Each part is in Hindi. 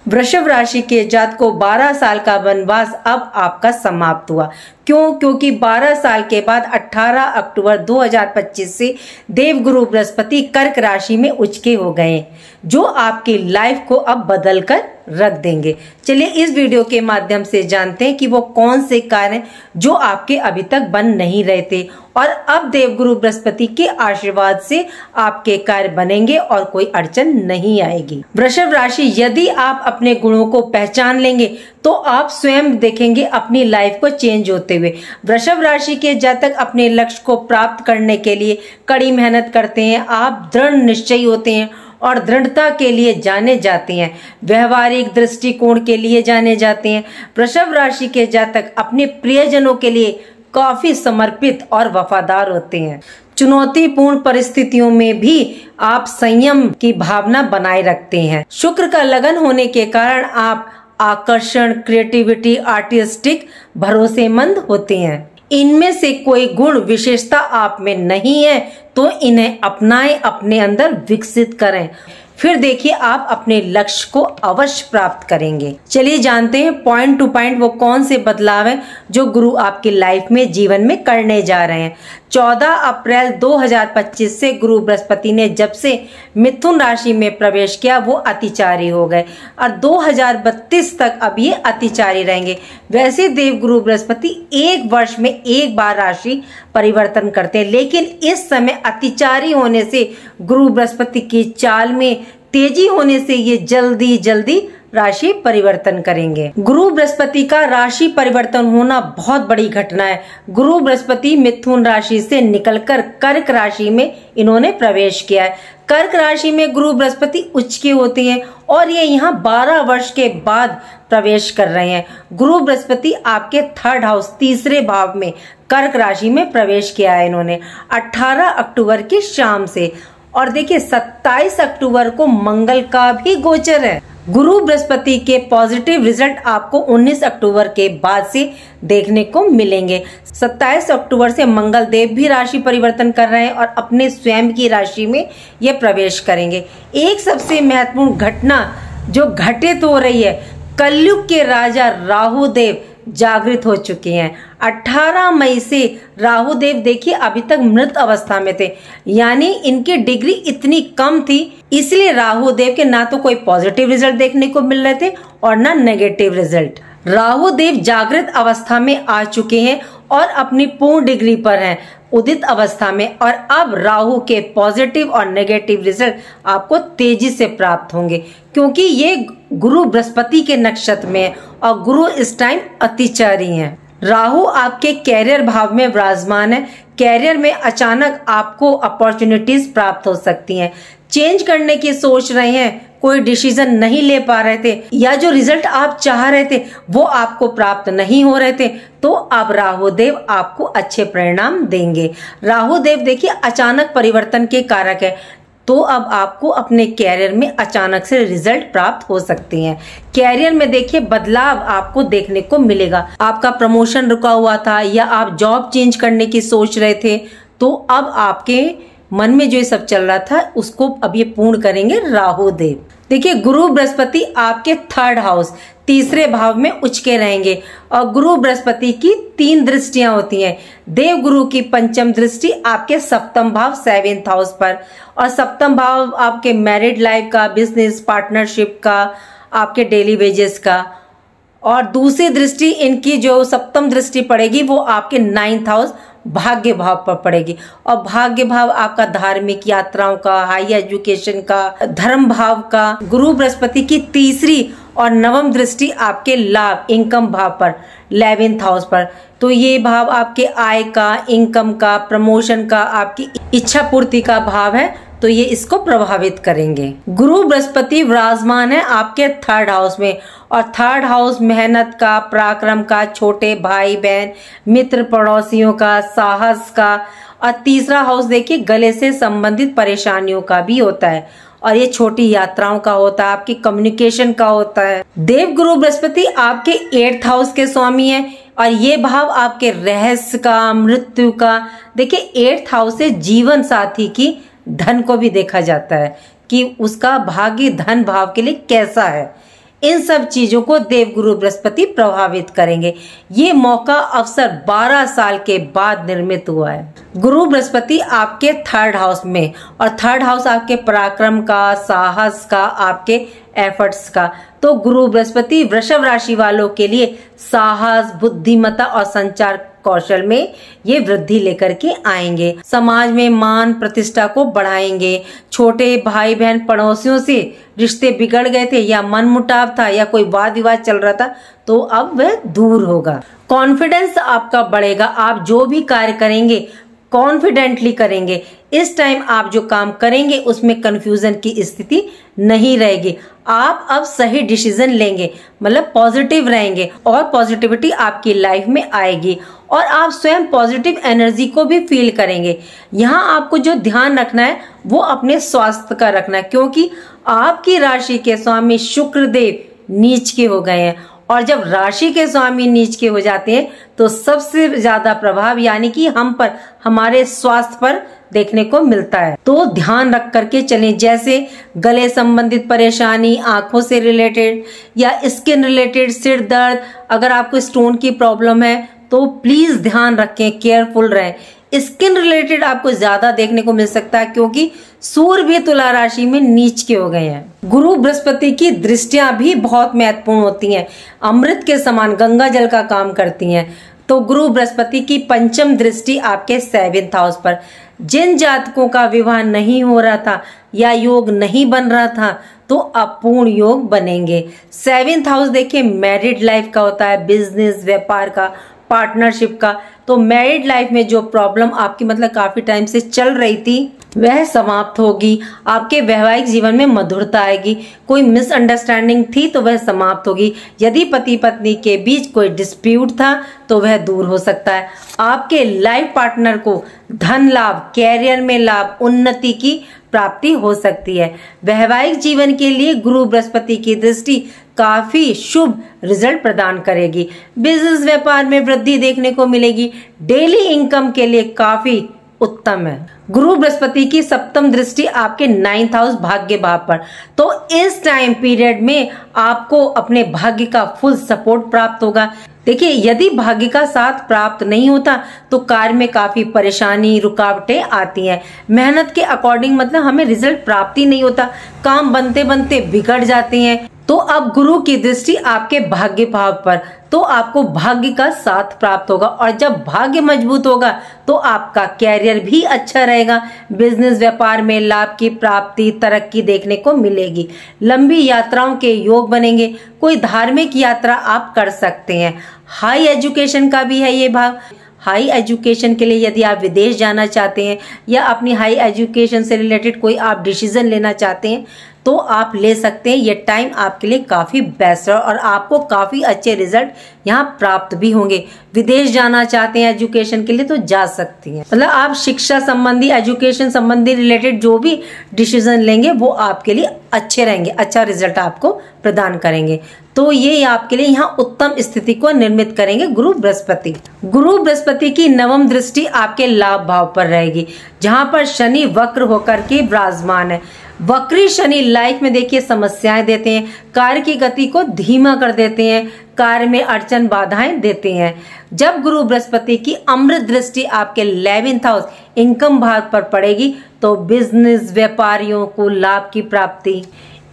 वृषभ राशि के जातक को 12 साल का वनवास अब आपका समाप्त हुआ। क्यों? क्योंकि 12 साल के बाद 18 अक्टूबर 2025 से देवगुरु बृहस्पति कर्क राशि में उचके हो गए, जो आपकी लाइफ को अब बदल कर रख देंगे। चलिए इस वीडियो के माध्यम से जानते हैं कि वो कौन से कार्य हैं जो आपके अभी तक बन नहीं रहे थे और अब देवगुरु बृहस्पति के आशीर्वाद से आपके कार्य बनेंगे और कोई अड़चन नहीं आएगी। वृषभ राशि, यदि आप अपने गुणों को पहचान लेंगे तो आप स्वयं देखेंगे अपनी लाइफ को चेंज होते हुए। वृषभ राशि के जातक अपने लक्ष्य को प्राप्त करने के लिए कड़ी मेहनत करते हैं। आप दृढ़ निश्चयी होते हैं और दृढ़ता के लिए जाने जाते हैं, व्यवहारिक दृष्टिकोण के लिए जाने जाते हैं। वृषभ राशि के जातक अपने प्रियजनों के लिए काफी समर्पित और वफादार होते हैं। चुनौतीपूर्ण परिस्थितियों में भी आप संयम की भावना बनाए रखते हैं। शुक्र का लगन होने के कारण आप आकर्षण, क्रिएटिविटी, आर्टिस्टिक, भरोसेमंद होते हैं। इनमें से कोई गुण विशेषता आप में नहीं है तो इन्हें अपनाएं, अपने अंदर विकसित करें, फिर देखिए आप अपने लक्ष्य को अवश्य प्राप्त करेंगे। चलिए जानते हैं पॉइंट टू पॉइंट वो कौन से बदलाव हैं जो गुरु आपकी लाइफ में, जीवन में करने जा रहे हैं। 14 अप्रैल 2025 से गुरु बृहस्पति ने जब से मिथुन राशि में प्रवेश किया वो अतिचारी हो गए और 2032 तक अब ये अतिचारी रहेंगे। वैसे देवगुरु बृहस्पति एक वर्ष में एक बार राशि परिवर्तन करते हैं, लेकिन इस समय अतिचारी होने से गुरु बृहस्पति की चाल में तेजी होने से ये जल्दी जल्दी राशि परिवर्तन करेंगे। गुरु बृहस्पति का राशि परिवर्तन होना बहुत बड़ी घटना है। गुरु बृहस्पति मिथुन राशि से निकलकर कर्क राशि में इन्होंने प्रवेश किया है। कर्क राशि में गुरु बृहस्पति उच्च होते हैं और ये यहाँ 12 वर्ष के बाद प्रवेश कर रहे हैं। गुरु बृहस्पति आपके 3rd हाउस, तीसरे भाव में कर्क राशि में प्रवेश किया है इन्होंने 18 अक्टूबर की शाम से। और देखिए 27 अक्टूबर को मंगल का भी गोचर है। गुरु बृहस्पति के पॉजिटिव रिजल्ट आपको 19 अक्टूबर के बाद से देखने को मिलेंगे। 27 अक्टूबर से मंगल देव भी राशि परिवर्तन कर रहे हैं और अपने स्वयं की राशि में ये प्रवेश करेंगे। एक सबसे महत्वपूर्ण घटना जो घटित हो रही है, कलयुग के राजा राहु देव जागृत हो चुके हैं। 18 मई से राहु देव देखिए अभी तक मृत अवस्था में थे, यानी इनकी डिग्री इतनी कम थी, इसलिए राहु देव के ना तो कोई पॉजिटिव रिजल्ट देखने को मिल रहे थे और ना नेगेटिव रिजल्ट। राहु देव जागृत अवस्था में आ चुके हैं और अपनी पूर्ण डिग्री पर हैं, उदित अवस्था में, और अब राहु के पॉजिटिव और नेगेटिव रिजल्ट आपको तेजी से प्राप्त होंगे क्योंकि ये गुरु बृहस्पति के नक्षत्र में है और गुरु इस टाइम अतिचारी हैं। राहु आपके कैरियर भाव में विराजमान है। कैरियर में अचानक आपको अपॉर्चुनिटीज प्राप्त हो सकती हैं। चेंज करने की सोच रहे हैं, कोई डिसीजन नहीं ले पा रहे थे या जो रिजल्ट आप चाह रहे थे वो आपको प्राप्त नहीं हो रहे थे, तो अब राहु देव आपको अच्छे परिणाम देंगे। राहु देव देखिए अचानक परिवर्तन के कारक है, तो अब आपको अपने कैरियर में अचानक से रिजल्ट प्राप्त हो सकते हैं। कैरियर में देखिए बदलाव आपको देखने को मिलेगा। आपका प्रमोशन रुका हुआ था या आप जॉब चेंज करने की सोच रहे थे, तो अब आपके मन में जो ये सब चल रहा था उसको अब ये पूर्ण करेंगे राहु देव। देखिए गुरु बृहस्पति आपके 3rd हाउस, तीसरे भाव में उचके रहेंगे और गुरु बृहस्पति की 3 दृष्टियां होती हैं। देव गुरु की 5वीं दृष्टि आपके 7th भाव 7th हाउस पर, और 7th भाव आपके मैरिड लाइफ का, बिजनेस पार्टनरशिप का, आपके डेली वेजेस का, और दूसरी दृष्टि इनकी जो 7वीं दृष्टि पड़ेगी वो आपके 9th हाउस भाग्य भाव पर पड़ेगी। और भाग्य भाव आपका धार्मिक यात्राओं का, हाई एजुकेशन का, धर्म भाव का। गुरु बृहस्पति की तीसरी और 9वीं दृष्टि आपके लाभ, इनकम भाव पर, 11th हाउस पर, तो ये भाव आपके आय का, इनकम का, प्रमोशन का, आपकी इच्छा पूर्ति का भाव है, तो ये इसको प्रभावित करेंगे। गुरु बृहस्पति विराजमान है आपके 3rd हाउस में, और 3rd हाउस मेहनत का, पराक्रम का, छोटे भाई बहन, मित्र पड़ोसियों का, साहस का, और तीसरा हाउस देखिए गले से संबंधित परेशानियों का भी होता है, और ये छोटी यात्राओं का होता है, आपकी कम्युनिकेशन का होता है। देव गुरु बृहस्पति आपके 8th हाउस के स्वामी हैं और ये भाव आपके रहस्य का, मृत्यु का। देखिए 8th हाउस से जीवन साथी की धन को भी देखा जाता है कि उसका भाग्य धन भाव के लिए कैसा है। इन सब चीजों को देवगुरु बृहस्पति प्रभावित करेंगे। ये मौका अवसर 12 साल के बाद निर्मित हुआ है। गुरु बृहस्पति आपके 3rd हाउस में, और 3rd हाउस आपके पराक्रम का, साहस का, आपके एफर्ट्स का। तो गुरु बृहस्पति वृषभ राशि वालों के लिए साहस, बुद्धिमत्ता और संचार कौशल में ये वृद्धि लेकर के आएंगे। समाज में मान प्रतिष्ठा को बढ़ाएंगे। छोटे भाई बहन पड़ोसियों से रिश्ते बिगड़ गए थे, या मनमुटाव था, या कोई वाद विवाद चल रहा था, तो अब वह दूर होगा। कॉन्फिडेंस आपका बढ़ेगा। आप जो भी कार्य करेंगे कॉन्फिडेंटली करेंगे। इस टाइम आप जो काम करेंगे उसमें कंफ्यूजन की स्थिति नहीं रहेगी। आप अब सही डिसीजन लेंगे, मतलब पॉजिटिव रहेंगे, और पॉजिटिविटी आपकी लाइफ में आएगी, और आप स्वयं पॉजिटिव एनर्जी को भी फील करेंगे। यहाँ आपको जो ध्यान रखना है वो अपने स्वास्थ्य का रखना है, क्योंकि आपकी राशि के स्वामी शुक्रदेव नीच के हो गए हैं, और जब राशि के स्वामी नीच के हो जाते हैं तो सबसे ज्यादा प्रभाव यानी कि हम पर, हमारे स्वास्थ्य पर देखने को मिलता है। तो ध्यान रख करके चलें, जैसे गले संबंधित परेशानी, आंखों से रिलेटेड या स्किन रिलेटेड, सिर दर्द, अगर आपको स्टोन की प्रॉब्लम है तो प्लीज ध्यान रखें, केयरफुल रहें। स्किन रिलेटेड आपको ज्यादा देखने को मिल सकता है, क्योंकि सूर्य भी तुला राशि में नीच के हो गए हैं। गुरु बृहस्पति की दृष्टियां भी बहुत महत्वपूर्ण होती हैं, अमृत के समान गंगा जल का काम करती हैं। तो गुरु बृहस्पति की 5वीं दृष्टि आपके 7th हाउस पर। जिन जातकों का विवाह नहीं हो रहा था या योग नहीं बन रहा था, तो अपूर्ण योग बनेंगे। 7th हाउस देखिए मैरिड लाइफ का होता है, बिजनेस, व्यापार का, पार्टनरशिप का। तो मैरिड लाइफ में जो प्रॉब्लम आपकी मतलब काफी टाइम से चल रही थी वह समाप्त होगी। आपके वैवाहिक जीवन में मधुरता आएगी। कोई मिसअंडरस्टैंडिंग थी तो वह समाप्त होगी। यदि पति पत्नी के बीच कोई डिस्प्यूट था तो वह दूर हो सकता है। आपके लाइफ पार्टनर को धन लाभ, कैरियर में लाभ, उन्नति की प्राप्ति हो सकती है। वैवाहिक जीवन के लिए गुरु बृहस्पति की दृष्टि काफी शुभ रिजल्ट प्रदान करेगी। बिजनेस व्यापार में वृद्धि देखने को मिलेगी। डेली इनकम के लिए काफी उत्तम है। गुरु बृहस्पति की 7वीं दृष्टि आपके 9th हाउस भाग्य भाव पर। तो इस टाइम पीरियड में आपको अपने भाग्य का फुल सपोर्ट प्राप्त होगा। देखिए, यदि भाग्य का साथ प्राप्त नहीं होता तो कार्य में काफी परेशानी, रुकावटें आती हैं। मेहनत के अकॉर्डिंग मतलब हमें रिजल्ट प्राप्त ही नहीं होता, काम बनते बनते बिगड़ जाते हैं। तो अब गुरु की दृष्टि आपके भाग्य भाव पर, तो आपको भाग्य का साथ प्राप्त होगा, और जब भाग्य मजबूत होगा तो आपका कैरियर भी अच्छा रहेगा। बिजनेस व्यापार में लाभ की प्राप्ति, तरक्की देखने को मिलेगी। लंबी यात्राओं के योग बनेंगे। कोई धार्मिक यात्रा आप कर सकते हैं। हाई एजुकेशन का भी है ये भाव। हाई एजुकेशन के लिए यदि आप विदेश जाना चाहते हैं या अपनी हाई एजुकेशन से रिलेटेड कोई आप डिसीजन लेना चाहते हैं तो आप ले सकते हैं। ये टाइम आपके लिए काफ़ी बेस्ट है और आपको काफ़ी अच्छे रिजल्ट यहाँ प्राप्त भी होंगे। विदेश जाना चाहते हैं एजुकेशन के लिए तो जा सकती हैं। मतलब आप शिक्षा संबंधी, एजुकेशन संबंधी रिलेटेड जो भी डिसीजन लेंगे वो आपके लिए अच्छे रहेंगे, अच्छा रिजल्ट आपको प्रदान करेंगे। तो ये आपके लिए यहाँ उत्तम स्थिति को निर्मित करेंगे गुरु बृहस्पति। गुरु बृहस्पति की 9वीं दृष्टि आपके लाभ भाव पर रहेगी, जहाँ पर शनि वक्र होकर के विराजमान है। वक्री शनि लाइफ में देखिए समस्याएं देते हैं, कार्य की गति को धीमा कर देते हैं, कार्य में अड़चन बाधाएं देते हैं। जब गुरु बृहस्पति की अमृत दृष्टि आपके 11th हाउस इनकम भाव पर पड़ेगी तो बिजनेस व्यापारियों को लाभ की प्राप्ति।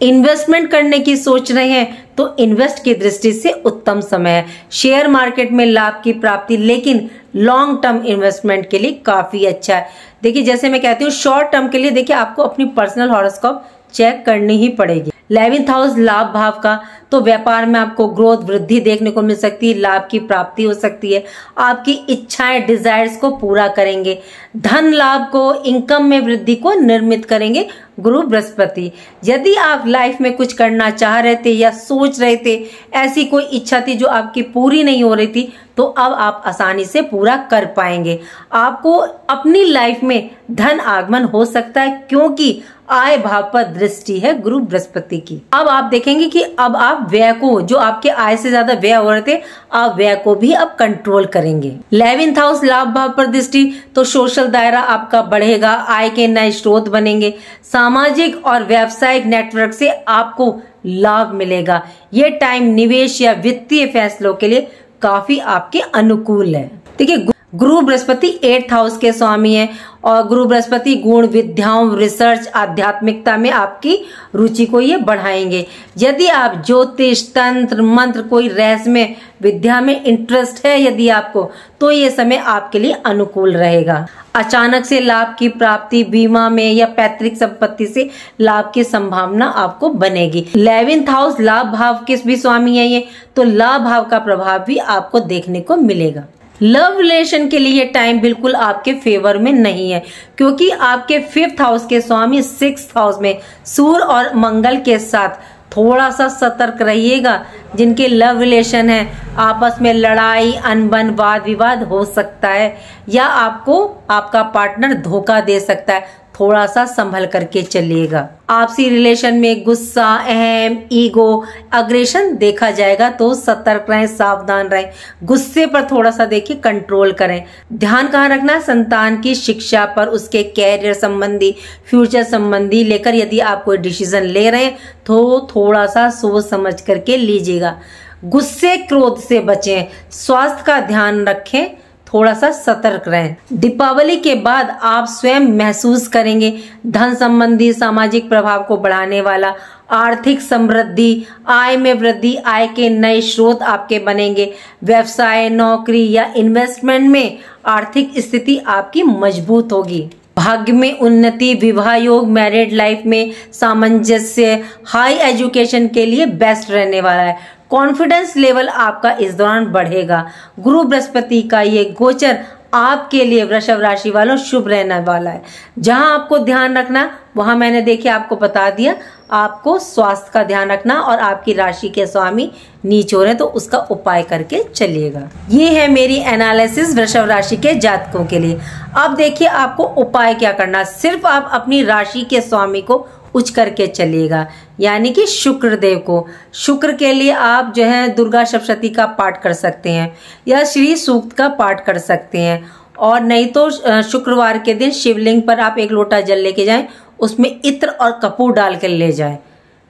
इन्वेस्टमेंट करने की सोच रहे हैं तो इन्वेस्ट की दृष्टि से उत्तम समय है। शेयर मार्केट में लाभ की प्राप्ति, लेकिन लॉन्ग टर्म इन्वेस्टमेंट के लिए काफी अच्छा है। देखिए, जैसे मैं कहती हूँ शॉर्ट टर्म के लिए देखिए आपको अपनी पर्सनल हॉरोस्कोप चेक करनी ही पड़ेगी। 11th हाउस लाभ भाव का, तो व्यापार में आपको ग्रोथ, वृद्धि देखने को मिल सकती है, लाभ की प्राप्ति हो सकती है। आपकी इच्छाएं, डिजायर्स को पूरा करेंगे। धन लाभ को, इनकम में वृद्धि को निर्मित करेंगे गुरु बृहस्पति। यदि आप लाइफ में कुछ करना चाह रहे थे या सोच रहे थे, ऐसी कोई इच्छा थी जो आपकी पूरी नहीं हो रही थी, तो अब आप आसानी से पूरा कर पाएंगे। आपको अपनी लाइफ में धन आगमन हो सकता है, क्योंकि आय भाव पर दृष्टि है गुरु बृहस्पति की। अब आप देखेंगे कि अब आप व्यय को, जो आपके आय से ज्यादा व्यय हो रहे थे, आप व्यय को भी अब कंट्रोल करेंगे। 11th हाउस लाभ भाव पर दृष्टि, तो सोशल दायरा आपका बढ़ेगा, आय के नए स्रोत बनेंगे। सामाजिक और व्यावसायिक नेटवर्क से आपको लाभ मिलेगा। ये टाइम निवेश या वित्तीय फैसलों के लिए काफी आपके अनुकूल है। देखिए, गुरु बृहस्पति 8th हाउस के स्वामी हैं और गुरु बृहस्पति गुण, विद्याओं, रिसर्च, आध्यात्मिकता में आपकी रुचि को ये बढ़ाएंगे। यदि आप ज्योतिष, तंत्र, मंत्र, कोई रहस्यमय विद्या में इंटरेस्ट है यदि आपको, तो ये समय आपके लिए अनुकूल रहेगा। अचानक से लाभ की प्राप्ति, बीमा में या पैतृक संपत्ति से लाभ की संभावना आपको बनेगी। 11th हाउस लाभ भाव के भी स्वामी है ये, तो लाभ भाव का प्रभाव भी आपको देखने को मिलेगा। लव रिलेशन के लिए टाइम बिल्कुल आपके फेवर में नहीं है, क्योंकि आपके 5th हाउस के स्वामी 6th हाउस में सूर्य और मंगल के साथ थोड़ा सा सतर्क रहिएगा। जिनके लव रिलेशन है, आपस में लड़ाई, अनबन, वाद विवाद हो सकता है या आपको आपका पार्टनर धोखा दे सकता है, थोड़ा सा संभल करके चलिएगा। आपसी रिलेशन में गुस्सा, अहम, ईगो, अग्रेशन देखा जाएगा, तो सतर्क रहें, सावधान रहें। गुस्से पर थोड़ा सा देखिए कंट्रोल करें। ध्यान कहाँ रखना है? संतान की शिक्षा पर, उसके कैरियर संबंधी, फ्यूचर संबंधी लेकर यदि आप कोई डिसीजन ले रहे हैं तो थोड़ा सा सोच समझ करके लीजिएगा। गुस्से, क्रोध से बचें, स्वास्थ्य का ध्यान रखें, थोड़ा सा सतर्क रहें। दीपावली के बाद आप स्वयं महसूस करेंगे धन संबंधी, सामाजिक प्रभाव को बढ़ाने वाला, आर्थिक समृद्धि, आय में वृद्धि, आय के नए स्रोत आपके बनेंगे। व्यवसाय, नौकरी या इन्वेस्टमेंट में आर्थिक स्थिति आपकी मजबूत होगी। भाग्य में उन्नति, विवाह योग, मैरिड लाइफ में सामंजस्य, हाई एजुकेशन के लिए बेस्ट रहने वाला है। कॉन्फिडेंस लेवल आपका इस दौरान बढ़ेगा। गुरु बृहस्पति का ये गोचर आपके लिए वृषभ राशि वालों शुभ रहने वाला है। जहां आपको ध्यान रखना, वहां मैंने देखिए आपको बता दिया, आपको स्वास्थ्य का ध्यान रखना और आपकी राशि के स्वामी नीच हो रहे हैं तो उसका उपाय करके चलिएगा। ये है मेरी एनालिसिस वृषभ राशि के जातकों के लिए। अब देखिए आपको उपाय क्या करना। सिर्फ आप अपनी राशि के स्वामी को उच्च करके चलिएगा, यानी कि शुक्र देव को। शुक्र के लिए आप जो है दुर्गा सप्तशती का पाठ कर सकते हैं या श्री सूक्त का पाठ कर सकते हैं, और नहीं तो शुक्रवार के दिन शिवलिंग पर आप 1 लोटा जल लेके जाएं, उसमें इत्र और कपूर डाल कर ले जाएं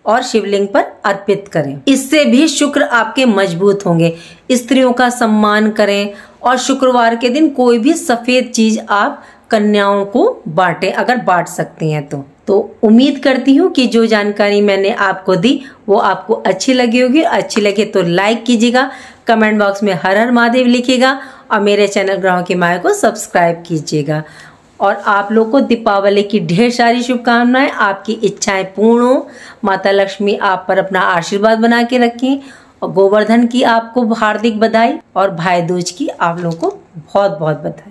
और शिवलिंग पर अर्पित करें। इससे भी शुक्र आपके मजबूत होंगे। स्त्रियों का सम्मान करें और शुक्रवार के दिन कोई भी सफेद चीज आप कन्याओं को बांटें, अगर बांट सकती हैं तो उम्मीद करती हूँ कि जो जानकारी मैंने आपको दी वो आपको अच्छी लगी होगी। अच्छी लगे तो लाइक कीजिएगा, कमेंट बॉक्स में हर हर महादेव लिखिएगा और मेरे चैनल ग्रहों की माया को सब्सक्राइब कीजिएगा। और आप लोग को दीपावली की ढेर सारी शुभकामनाएं। आपकी इच्छाएं पूर्ण हो, माता लक्ष्मी आप पर अपना आशीर्वाद बना के रखें, और गोवर्धन की आपको हार्दिक बधाई और भाई दूज की आप लोगों को बहुत बहुत बधाई।